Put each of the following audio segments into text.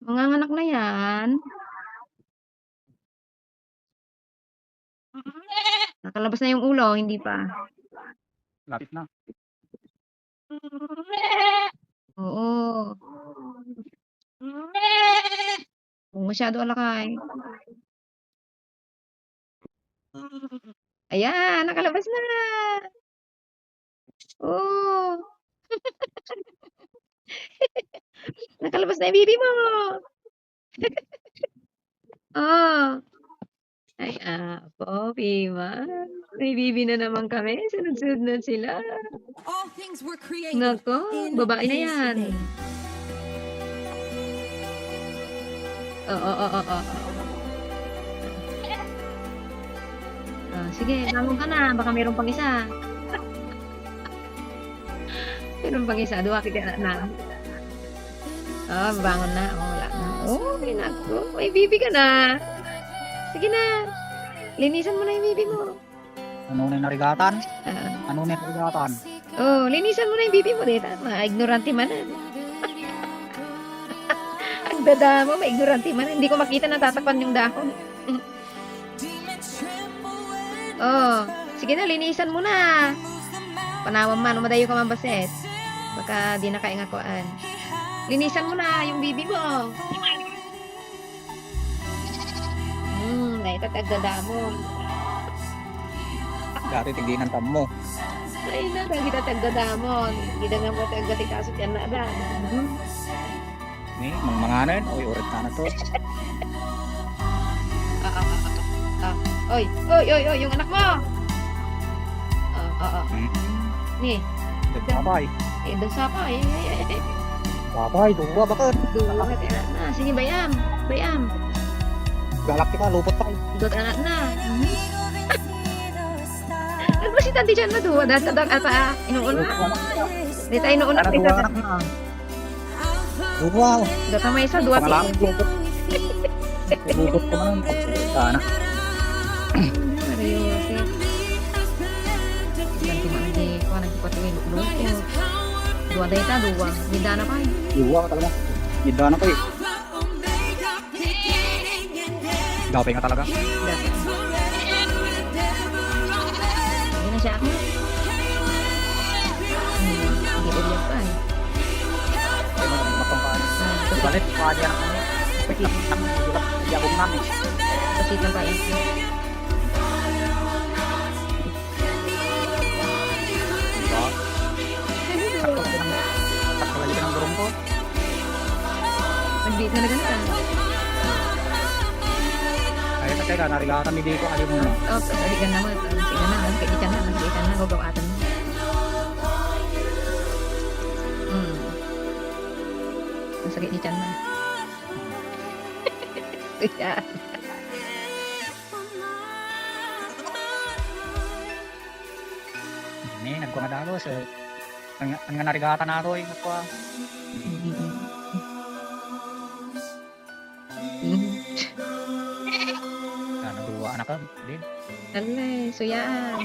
Manganganak na yan. Nakalabas na yung ulo, hindi pa. Lapit na. Oo. Kung masyado alakay. Ayan, nakalabas na. Oh. Nakalabas na yung bibi mo. Oh. Ay, Poppy, may bibi na naman kami. Sunod-sunod na sila. Nako, babae na yan. Oo. Sige, bangon ka na. Baka mayroon pang isa. Mayroon pang isa. Duwaki ka na. Bangon na. Wala na. Nako. May bibi ka na. Sige na. Linisan mo na yung bibi mo. Ano na yung narigatan? Ano na yung narigatan? Linisan mo na yung bibi mo. Ma-ignorante man. Ang dada mo, ma-ignorante man. Hindi ko makita na tatakpan yung dahon. Sige na, linisan mo na. Panawang man, umadayo ka man baset. Baka di na kaingakuan. Linisan mo na yung bibi mo. Naitatagdadamon. Dati tigdinan tam mo. Ay na, kita tagdadamon. Gida nga mo tagdatikasot yan na ba? Ni, manganan. Oy, urat ka na to. Oy, yung anak mo. Ni. Babay. Doon sa pa. Babay, duwa bakit? Sige, bayam. Galaktika, lupot tayo. Dot anak na. Ano ba si Tanti dyan maduwa? Datadang ata inuuna. Di tayo inuuna. Ano duwa anak na? Duwa. Dota may isa, duwa. Pangalang lupot. Lupot ko man. Sana. Seryosi. Ganti man di ko nagpatuloy lupot. Duwa dahil ta, duwa. Gida na pa eh. Duwa ka talaga. Gida na ko eh. Dapay nga talaga. Dati. Hindi na siya ako. Hindi ulit pa eh. Ay, matang pa. Balik, paadya na kami. Hindi ako namin. Pasitan pa yan. Diba? Sakto lagi ka ng burong ko. Nag-beat na ganun. Ay, teka, narigatan ni Dito. Ayaw mo na. Saligan naman. Sige na, kaibigan na. Nag-iitan na, gagawatan mo. Masakit ni Chan na. Ini, nagko nga dagos. Ang nga narigatan na ako eh. Nagko. Duwa anak ka, din. Alay, suyaan.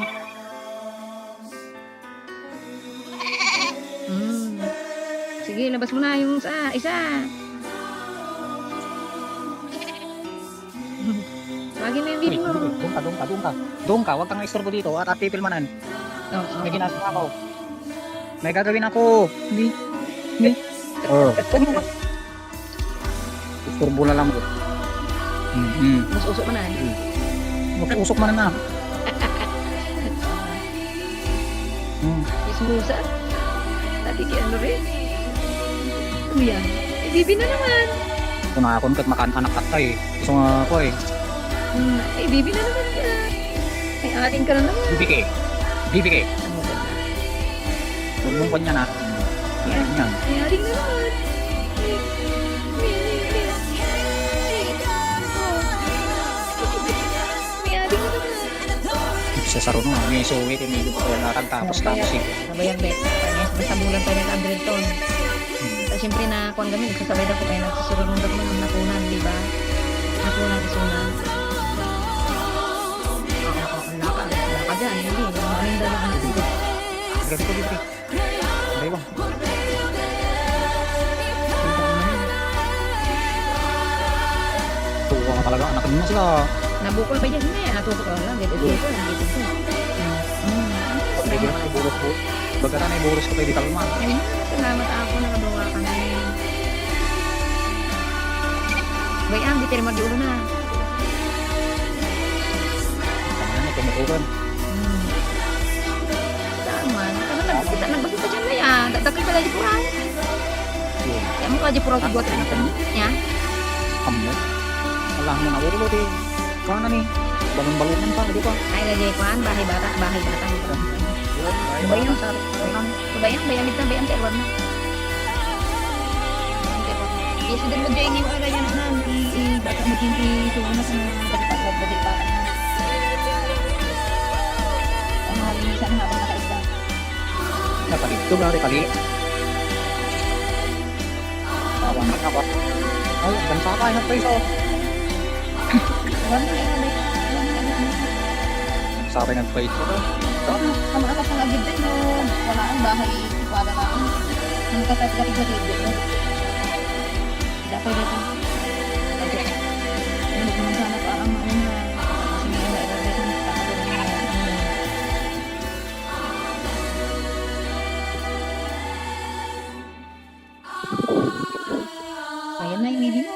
Sige, labas mo na yung isa. Tawagin mo yung bibi mo. Doon ka, huwag kang istorbo dito at pipilmanan. May ginagawa ako. May gagawin ako. Hindi. Istorbo na lang mo. Mas usok mo na. Usok man na. Ismusa. Tati ki ano rin. Ano yan? Bibi na naman. Kung nakakon kahit makaanak ka eh. Gusto nga ako eh. Bibi na naman ka. May ating ka na naman. Bibi ke. Ano ba na? Bumungkon niya na. Yan. May ating na naman. Sa saro nung may suwi tinigil ko na tapos eh. Sabayan bet. Basta bulan tayo ng Andrelton. Siyempre na kung kami nagsasabay na po kayo nagsusunod ako ng nakunan, di ba? Nakunan isunan. Laka dyan, hindi. Maraming dalang dito. Grabe ko dito. Aray ba? Tuwa ka talaga, anak mo sila. Nabukol pa dyan na yan. Natuto ka lang. Dito dito. Dito dito. Pwede naman iburos ko. Baga na iburos ko tayo di kalma. Salamat ako. Nakabawa ka na. Bayang, di tayo mag-ulo na. Tama na, tumutugan. Tama. Kita nagbasa pa dyan na yan. Dadakil ka lang di purang. Kaya mo ka di purang buat anak ka niya. Kamu. Wala mo na ulo di. Kaya ni. Balon-balonan pa, di ba? Ay, lagi ko an. Bahay bata. Bahay bata. Bayang. Bayang. Bayang. Bayang. Terwag na. Yes, din mo dyan yung ara yan na. Baka magkinti tuwa na sa mga bagay-bagay. Ang halinisan habang nakaisda. Napalit ko, gari palit. Tawa na ako. Ay, bansa ka, ingat tayo. Sa akin nag-fight ko. Sama ako sa agad din no. Wala ang bahay. Wala na. Ang kasat-kasat sa dito. Dapat dito. Ano kung sana pa ang mauna. Kasi may ina-ina dito. Ayan na yung baby mo.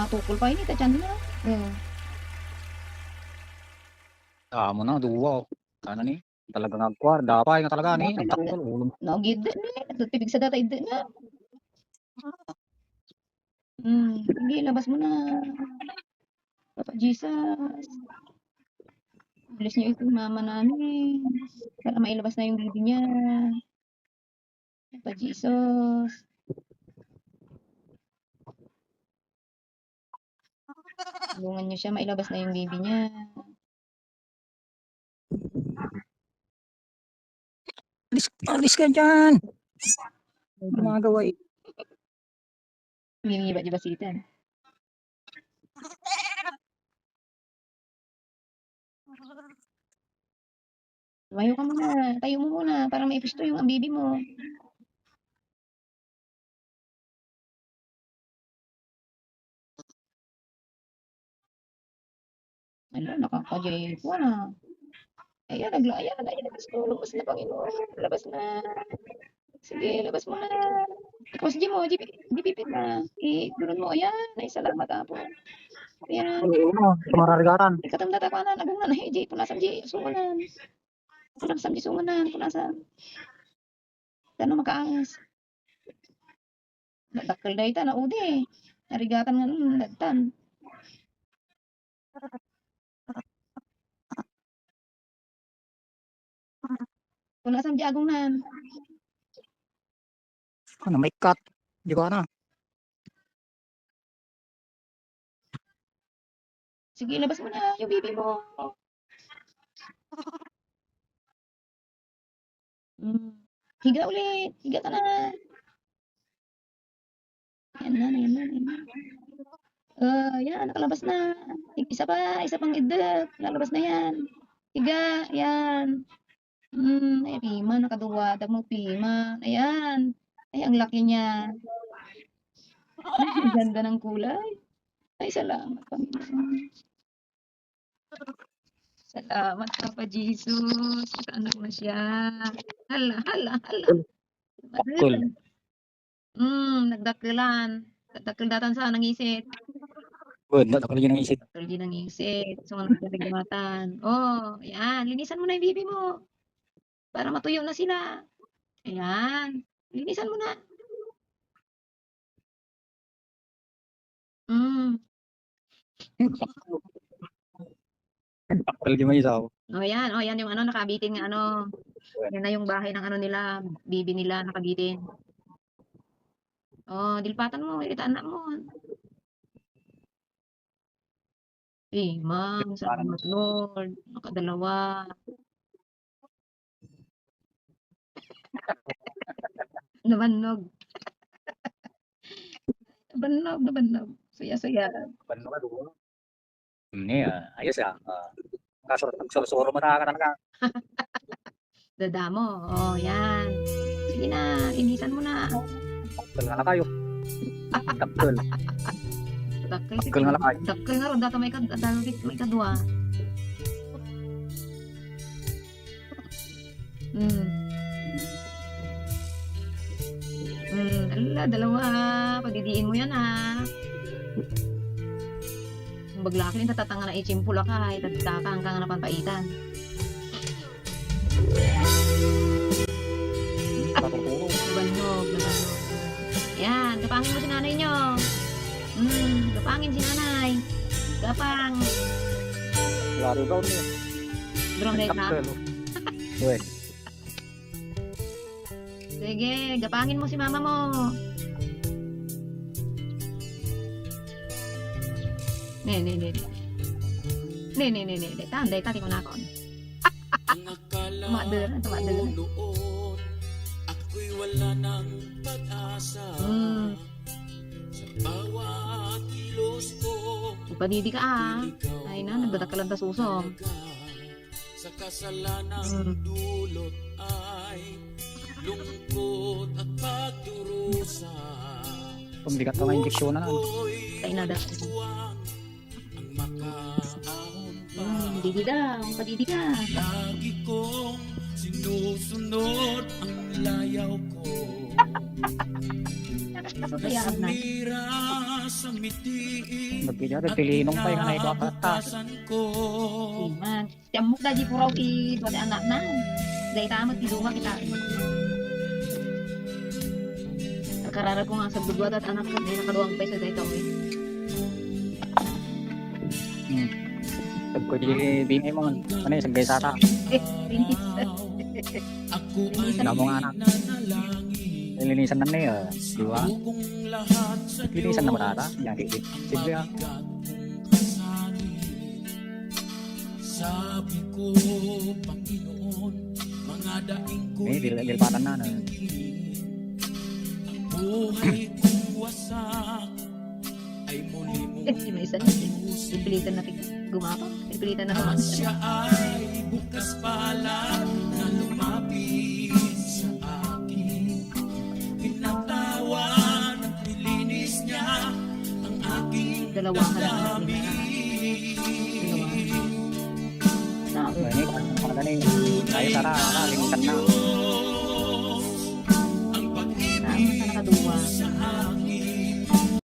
Tukol pa ini tachan na. Mo na, duwa. Ano ni? Talaga nagkwar. Dapay nga talaga ni. Ang takol, ulo. Naugid ni. Tibig sa data ide na. Sige, labas mo na. Papa Jesus. Bilis niyo itong mama namin. Para mailabas na yung baby niya. Papa Jesus. Tulungan niyo siya, mailabas na yung baby niya. Alis ka dyan! Gumagawa eh. Humingi ba di basitan? Tumayo ka muna. Tayo mo muna para maipisto yung ang baby mo. Ano, nakakajay ko na. Ayan, labas ko. Labas na, Panginoon. Labas na. Sige, labas mo na. Tapos di mo, di pipit na. Durun mo, ayan. Ay, salamat po. Ayan. Ano, sumararigatan. Ikatamdata ko na, nagungan na, di, punasan di, sungunan. Punasan di, sungunan, punasan. Tano makaangas. Dakkel day ta, na udi. Narigatan nga nun, dagtan. Punasan di agungan. Ano, may cut. Di ko na. Sige, labas mo na yung baby mo. Higa ulit. Higa ka na. Yan na. Yan, nakalabas na. Isa pang idot. Lalabas na yan. Higa, yan. Ay, Pima, nakaduwada mo, Pima. Ayan. Ay, ang laki niya. Ay, ang ganda ng kulay. Ay, salamat, Panginoon. Salamat, Papa Jesus. Anak na siya. Hala. Cool. Nagdakilan. Nagdakil-datan sa nangisit. Good, natakal yun ang isip. Nagdakil din nangisit. So, nagdakil-damatan. Oh, ayan. Linisan mo na yung baby mo. Para matuyo na sila. Ayan. Linisan mo na. Takal di may isaw. Oh, yan yung nakabitin nga Yan na yung bahay ng nila, bibi nila nakabitin. Oh, dilpatan mo, iritaan na mo. Ma'am, salamat Lord. Nakadalawa. Nabannog. Nabannog. Saya-saya. Nabannog ka doon. Ayos Suro mo na ka talaga. Dada mo. Oh, yan. Sige na, linisan mo na. Dakkel nga na kayo. Dakkel. Dakkel nga na kayo. Dakkel nga ron, data may kadwa. Ala, dalawa. Pagdidiin mo yan ha. Baglaki rin tatatanga na ichimpula ka. Itataka ka nga na pampaitan. Patuturo. Banog. Yan, gapangin mo si nanay nyo. Gapangin si nanay. Gapang. Laro daw niya. Drone light na. Dakkel. Uy. Sige, gapangin mo si mama mo. Ne. Tanday, tati ko na ako. Tumader. Ako'y wala ng pag-asa. Sa bawat kilos ko, Ipadidi ka ah. Ay na, nagdadakalan ta susong. sa kasalanang dulot ay lungkot at pagdurusa. Pumbigat ka nga injeksyon na. Kaya na daw. Ang makaahon pa. Didi daw, padidi ka. Lagi kong sinusunod ang layaw ko. Nakakasasayaan na. Mira sa mitiin Magpilya, pilinong pa yung anay ko atas. ko. Iman. Tiamok na di puraw ti tuwa anak na. Dahil tamat ti duma kita. Karara ko nga sa budwat at anak ko. May nakaluwang peso dahil ito. Pag ko di mo, ano yung sagbay sa ata. Rinis. Ako Linisan mo nga anak. Nilinisan na niya, di ba? kung lahat sa Nilinisan na mo ata. Yan, simple ah. sabi ko, Panginoon, mga daing ko Dilpatan na. buhay kong wasak ay muli mong May isa na. Pipilitan natin gumapang. Pipilitan na tumakas. siya ay bukas pala na lumapit sa akin. Pinatawan at nilinis niya ang aking Dalawang halaman. Na, Ini kan gani. Ay sara, limitan na. ang pag-ibig nakakaduwa. sa akin.